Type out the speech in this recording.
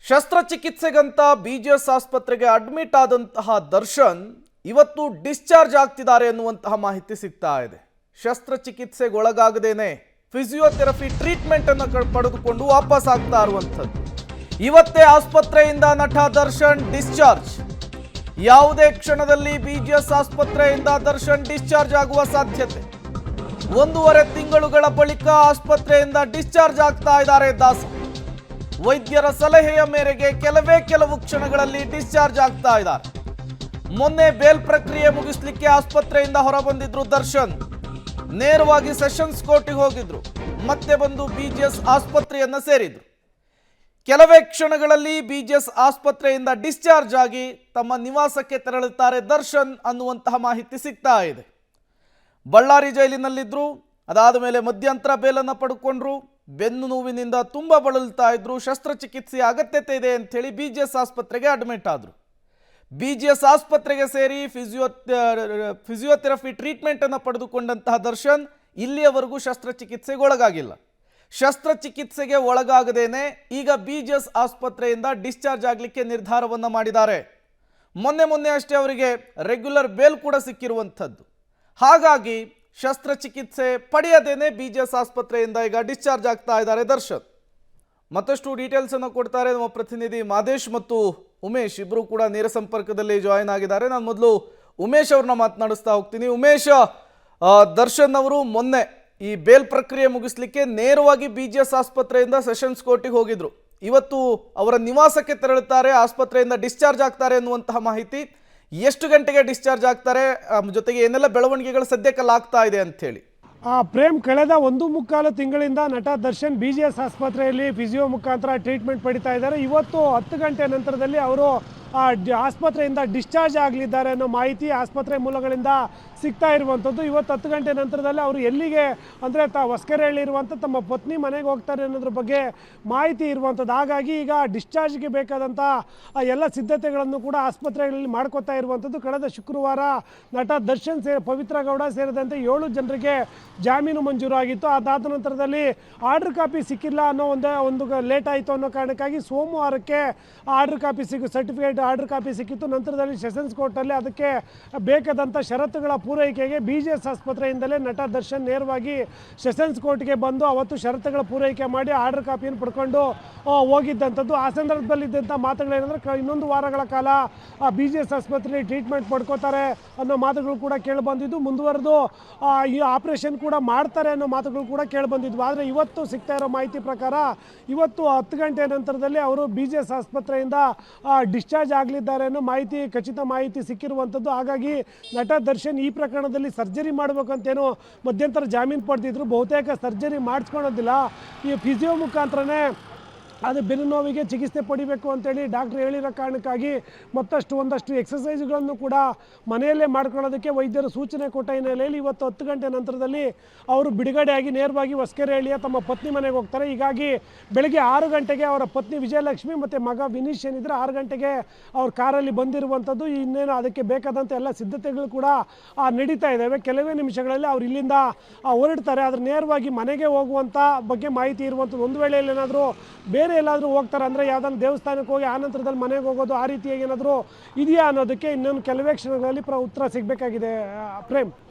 ಶಸ್ತ್ರಚಿಕಿತ್ಸೆಗಂತ BGS ಆಸ್ಪತ್ರೆಗೆ admit ಆದಂತಹ ದರ್ಶನ್ ಇವತ್ತು ಡಿಸ್ಚಾರ್ಜ್ ಆಗ್ತಿದ್ದಾರೆ ಅನ್ನುವಂತಹ ಮಾಹಿತಿ ಸಿಗ್ತಾ ಇದೆ. ಶಸ್ತ್ರಚಿಕಿತ್ಸೆಗೆ ಒಳಗಾಗದೇನೆ ಫಿಸಿಯೋಥೆರಪಿ ಟ್ರೀಟ್ಮೆಂಟ್ ಅನ್ನು ಪಡೆದುಕೊಂಡು ವಾಪಸ್ ಆಗ್ತಾ ಇರುವಂಥದ್ದು. ಇವತ್ತೇ ಆಸ್ಪತ್ರೆಯಿಂದ ನಟ ದರ್ಶನ್ ಡಿಸ್ಚಾರ್ಜ್. ಯಾವುದೇ ಕ್ಷಣದಲ್ಲಿ ಬಿಜಿಎಸ್ ಆಸ್ಪತ್ರೆಯಿಂದ ದರ್ಶನ್ ಡಿಸ್ಚಾರ್ಜ್ ಆಗುವ ಸಾಧ್ಯತೆ. 1.5 ತಿಂಗಳುಗಳ ಬಳಿಕ ಆಸ್ಪತ್ರೆಯಿಂದ ಡಿಸ್ಚಾರ್ಜ್ ಆಗ್ತಾ ಇದ್ದಾರೆ ದಾಸ. ವೈದ್ಯರ ಸಲಹೆಯ ಮೇರೆಗೆ ಕೆಲವು ಕ್ಷಣಗಳಲ್ಲಿ ಡಿಸ್ಚಾರ್ಜ್ ಆಗ್ತಾ ಇದ್ದಾರೆ. ಮೊನ್ನೆ ಬೇಲ್ ಪ್ರಕ್ರಿಯೆ ಮುಗಿಸ್ಲಿಕ್ಕೆ ಆಸ್ಪತ್ರೆಯಿಂದ ಹೊರಬಂದಿದ್ರು ದರ್ಶನ್. ನೇರವಾಗಿ ಸೆಷನ್ಸ್ ಕೋರ್ಟಿಗೆ ಹೋಗಿದ್ರು. ಮತ್ತೆ ಬಂದು ಬಿಜಿಎಸ್ ಆಸ್ಪತ್ರೆಯನ್ನ ಸೇರಿದ್ರು. ಕೆಲವೇ ಕ್ಷಣಗಳಲ್ಲಿ ಬಿಜಿಎಸ್ ಆಸ್ಪತ್ರೆಯಿಂದ ಡಿಸ್ಚಾರ್ಜ್ ಆಗಿ ತಮ್ಮ ನಿವಾಸಕ್ಕೆ ತೆರಳುತ್ತಾರೆ ದರ್ಶನ್ ಅನ್ನುವಂತಹ ಮಾಹಿತಿ ಸಿಗ್ತಾ ಇದೆ. ಬಳ್ಳಾರಿ ಜೈಲಿನಲ್ಲಿದ್ರು. ಅದಾದ ಮೇಲೆ ಮಧ್ಯಂತರ ಬೇಲನ್ನು ಪಡ್ಕೊಂಡ್ರು. ಬೆನ್ನು ನೋವಿನಿಂದ ತುಂಬ ಬಳಲ್ತಾ ಇದ್ರು. ಶಸ್ತ್ರಚಿಕಿತ್ಸೆಯ ಅಗತ್ಯತೆ ಇದೆ ಅಂಥೇಳಿ ಬಿಜಿಎಸ್ ಆಸ್ಪತ್ರೆಗೆ ಅಡ್ಮಿಟ್ ಆದರು. ಬಿಜಿಎಸ್ ಆಸ್ಪತ್ರೆಗೆ ಸೇರಿ ಫಿಸಿಯೋಥೆರಪಿ ಟ್ರೀಟ್ಮೆಂಟನ್ನು ಪಡೆದುಕೊಂಡಂತಹ ದರ್ಶನ್ ಇಲ್ಲಿಯವರೆಗೂ ಶಸ್ತ್ರಚಿಕಿತ್ಸೆಗೆ ಒಳಗಾಗಿಲ್ಲ. ಶಸ್ತ್ರಚಿಕಿತ್ಸೆಗೆ ಒಳಗಾಗದೇನೆ ಈಗ ಬಿಜಿಎಸ್ ಆಸ್ಪತ್ರೆಯಿಂದ ಡಿಸ್ಚಾರ್ಜ್ ಆಗಲಿಕ್ಕೆ ನಿರ್ಧಾರವನ್ನು ಮಾಡಿದ್ದಾರೆ. ಮೊನ್ನೆ ಅಷ್ಟೇ ಅವರಿಗೆ ರೆಗ್ಯುಲರ್ ಬೇಲ್ ಕೂಡ ಸಿಕ್ಕಿರುವಂಥದ್ದು. ಹಾಗಾಗಿ ಶಸ್ತ್ರಚಿಕಿತ್ಸೆ ಪಡೆಯದೇನೆ ಬಿಜಿಎಸ್ ಆಸ್ಪತ್ರೆಯಿಂದ ಈಗ ಡಿಸ್ಚಾರ್ಜ್ ಆಗ್ತಾ ಇದ್ದಾರೆ ದರ್ಶನ್. ಮತ್ತಷ್ಟು ಡೀಟೇಲ್ಸ್ ಅನ್ನು ಕೊಡ್ತಾರೆ ನಮ್ಮ ಪ್ರತಿನಿಧಿ ಮಾದೇಶ್ ಮತ್ತು ಉಮೇಶ್. ಇಬ್ಬರು ಕೂಡ ನೇರ ಸಂಪರ್ಕದಲ್ಲಿ ಜಾಯಿನ್ ಆಗಿದ್ದಾರೆ. ನಾನು ಮೊದಲು ಉಮೇಶ್ ಅವ್ರನ್ನ ಮಾತನಾಡಿಸ್ತಾ ಹೋಗ್ತೀನಿ. ಉಮೇಶ್, ದರ್ಶನ್ ಅವರು ಮೊನ್ನೆ ಈ ಬೇಲ್ ಪ್ರಕ್ರಿಯೆ ಮುಗಿಸ್ಲಿಕ್ಕೆ ನೇರವಾಗಿ ಬಿಜಿಎಸ್ ಆಸ್ಪತ್ರೆಯಿಂದ ಸೆಷನ್ಸ್ ಕೋರ್ಟಿಗೆ ಹೋಗಿದ್ರು. ಇವತ್ತು ಅವರ ನಿವಾಸಕ್ಕೆ ತೆರಳುತ್ತಾರೆ, ಆಸ್ಪತ್ರೆಯಿಂದ ಡಿಸ್ಚಾರ್ಜ್ ಆಗ್ತಾರೆ ಅನ್ನುವಂತಹ ಮಾಹಿತಿ. ಎಷ್ಟು ಗಂಟೆಗೆ ಡಿಸ್ಚಾರ್ಜ್ ಆಗ್ತಾರೆ, ಜೊತೆಗೆ ಏನೆಲ್ಲ ಬೆಳವಣಿಗೆಗಳು ಸದ್ಯಕ್ಕಲ್ಲ ಆಗ್ತಾ ಇದೆ ಅಂತ ಹೇಳಿ? ಪ್ರೇಮ್, ಕಳೆದ 1.25 ತಿಂಗಳಿಂದ ನಟ ದರ್ಶನ್ ಬಿಜಿಎಸ್ ಆಸ್ಪತ್ರೆಯಲ್ಲಿ ಫಿಸಿಯೋ ಮುಖಾಂತರ ಟ್ರೀಟ್ಮೆಂಟ್ ಪಡಿತಾ ಇದ್ದಾರೆ. ಇವತ್ತು 10 ಗಂಟೆ ನಂತರದಲ್ಲಿ ಅವರು ಆಸ್ಪತ್ರೆಯಿಂದ ಡಿಸ್ಚಾರ್ಜ್ ಆಗಲಿದ್ದಾರೆ ಅನ್ನೋ ಮಾಹಿತಿ ಆಸ್ಪತ್ರೆ ಮೂಲಗಳಿಂದ ಸಿಗ್ತಾ ಇರುವಂಥದ್ದು. ಇವತ್ತು 10 ಗಂಟೆ ನಂತರದಲ್ಲಿ ಅವರು ಎಲ್ಲಿಗೆ ಅಂದರೆ ಹೊಸಕೆರೆಹಳ್ಳಿರುವಂಥ ತಮ್ಮ ಪತ್ನಿ ಮನೆಗೆ ಹೋಗ್ತಾರೆ ಅನ್ನೋದ್ರ ಬಗ್ಗೆ ಮಾಹಿತಿ ಇರುವಂಥದ್ದು. ಹಾಗಾಗಿ ಈಗ ಡಿಸ್ಚಾರ್ಜ್ಗೆ ಬೇಕಾದಂಥ ಎಲ್ಲ ಸಿದ್ಧತೆಗಳನ್ನು ಕೂಡ ಆಸ್ಪತ್ರೆಗಳಲ್ಲಿ ಮಾಡ್ಕೋತಾ ಇರುವಂಥದ್ದು. ಕಳೆದ ಶುಕ್ರವಾರ ನಟ ದರ್ಶನ್ ಪವಿತ್ರ ಗೌಡ ಸೇರಿದಂತೆ 7 ಜನರಿಗೆ ಜಾಮೀನು ಮಂಜೂರಾಗಿತ್ತು. ಅದಾದ ನಂತರದಲ್ಲಿ ಆರ್ಡರ್ ಕಾಪಿ ಸಿಕ್ಕಿಲ್ಲ ಅನ್ನೋ ಒಂದು ಲೇಟ್ ಆಯಿತು ಅನ್ನೋ ಕಾರಣಕ್ಕಾಗಿ ಸೋಮವಾರಕ್ಕೆ order copy certificate order copy ಸಿಕ್ಕಿತ್ತು. ನಂತರದಲ್ಲಿ ಸೆಷನ್ಸ್ ಕೋರ್ಟಲ್ಲಿ ಅದಕ್ಕೆ ಬೇಕಾದಂಥ ಷರತ್ತುಗಳ ಪೂರೈಕೆಗೆ ಬಿಜಿಎಸ್ ಆಸ್ಪತ್ರೆಯಿಂದಲೇ ನಟ ದರ್ಶನ್ ನೇರವಾಗಿ ಸೆಷನ್ಸ್ ಕೋರ್ಟ್ಗೆ ಬಂದು ಅವತ್ತು ಷರತ್ತುಗಳ ಪೂರೈಕೆ ಮಾಡಿ ಆರ್ಡರ್ ಕಾಪಿಯನ್ನು ಪಡ್ಕೊಂಡು ಹೋಗಿದ್ದಂಥದ್ದು. ಆ ಸಂದರ್ಭದಲ್ಲಿದ್ದಂಥ ಮಾತುಗಳೇನೆಂದರೆ 1 ವಾರಗಳ ಕಾಲ ಬಿಜಿಎಸ್ ಆಸ್ಪತ್ರೆಯಲ್ಲಿ ಟ್ರೀಟ್ಮೆಂಟ್ ಪಡ್ಕೋತಾರೆ ಅನ್ನೋ ಮಾತುಗಳು ಕೂಡ ಕೇಳಿಬಂದಿದ್ದು. ಮುಂದುವರೆದು ಈ ಆಪರೇಷನ್ ಕೂಡ ಮಾಡ್ತಾರೆ ಅನ್ನೋ ಮಾತುಗಳು ಕೂಡ ಕೇಳಿಬಂದಿದ್ವು. ಆದರೆ ಇವತ್ತು ಸಿಗ್ತಾ ಇರೋ ಮಾಹಿತಿ ಪ್ರಕಾರ ಇವತ್ತು 10 ಗಂಟೆ ನಂತರದಲ್ಲಿ ಅವರು ಬಿಜಿಎಸ್ ಆಸ್ಪತ್ರೆಯಿಂದ ಡಿಸ್ಚಾರ್ಜ್ ಆಗಲಿದ್ದಾರೆ ಅನ್ನೋ ಖಚಿತ ಮಾಹಿತಿ ಸಿಕ್ಕಿರುವಂಥದ್ದು. ಹಾಗಾಗಿ ನಟ ದರ್ಶನ್ ಈ ಪ್ರಕರಣದಲ್ಲಿ ಸರ್ಜರಿ ಮಾಡಬೇಕಂತೇನೋ ಮಧ್ಯಂತರ ಜಾಮೀನು ಪಡೆದಿದ್ರು. ಬಹುತೇಕ ಸರ್ಜರಿ ಮಾಡಿಸ್ಕೊಳೋದಿಲ್ಲ, ಈ ಫಿಸಿಯೋ ಮುಖಾಂತರನೇ ಅದು ಬೆನ್ನು ನೋವಿಗೆ ಚಿಕಿತ್ಸೆ ಪಡಿಬೇಕು ಅಂತೇಳಿ ಡಾಕ್ಟ್ರ್ ಹೇಳಿರೋ ಕಾರಣಕ್ಕಾಗಿ ಒಂದಷ್ಟು ಎಕ್ಸಸೈಸ್ಗಳನ್ನು ಕೂಡ ಮನೆಯಲ್ಲೇ ಮಾಡ್ಕೊಳ್ಳೋದಕ್ಕೆ ವೈದ್ಯರು ಸೂಚನೆ ಕೊಟ್ಟ ಹಿನ್ನೆಲೆಯಲ್ಲಿ ಇವತ್ತು 10 ಗಂಟೆ ನಂತರದಲ್ಲಿ ಅವರು ಬಿಡುಗಡೆಯಾಗಿ ನೇರವಾಗಿ ಹೊಸಕೆರೆಹಳ್ಳಿಯ ತಮ್ಮ ಪತ್ನಿ ಮನೆಗೆ ಹೋಗ್ತಾರೆ. ಹೀಗಾಗಿ ಬೆಳಗ್ಗೆ 6 ಗಂಟೆಗೆ ಅವರ ಪತ್ನಿ ವಿಜಯಲಕ್ಷ್ಮಿ ಮತ್ತು ಮಗ ವಿನೀಶ್ ಏನಿದ್ರೆ 6 ಗಂಟೆಗೆ ಅವ್ರ ಕಾರಲ್ಲಿ ಬಂದಿರುವಂಥದ್ದು. ಇನ್ನೇನು ಅದಕ್ಕೆ ಬೇಕಾದಂಥ ಎಲ್ಲ ಸಿದ್ಧತೆಗಳು ಕೂಡ ನಡೀತಾ ಇದ್ದಾವೆ. ಕೆಲವೇ ನಿಮಿಷಗಳಲ್ಲಿ ಅವ್ರು ಇಲ್ಲಿಂದ ಹೊರಡ್ತಾರೆ. ಆದರೆ ನೇರವಾಗಿ ಮನೆಗೆ ಹೋಗುವಂಥ ಬಗ್ಗೆ ಮಾಹಿತಿ ಇರುವಂಥದ್ದು. ಒಂದು ವೇಳೆಯಲ್ಲಿ ಏನಾದರೂ ಬೇರೆ ಎಲ್ಲಾದರೂ ಹೋಗ್ತಾರೆ ಅಂದರೆ ಯಾವುದಾದ್ರು ದೇವಸ್ಥಾನಕ್ಕೆ ಹೋಗಿ ಆನಂತರದಲ್ಲಿ ಮನೆಗೆ ಹೋಗೋದು, ಆ ರೀತಿಯಾಗಿ ಏನಾದರೂ ಇದೆಯಾ ಅನ್ನೋದಕ್ಕೆ ಇನ್ನೊಂದು ಕೆಲವೇ ಕ್ಷಣಗಳಲ್ಲಿ ಉತ್ತರ ಸಿಗಬೇಕಾಗಿದೆ ಪ್ರೇಮ್.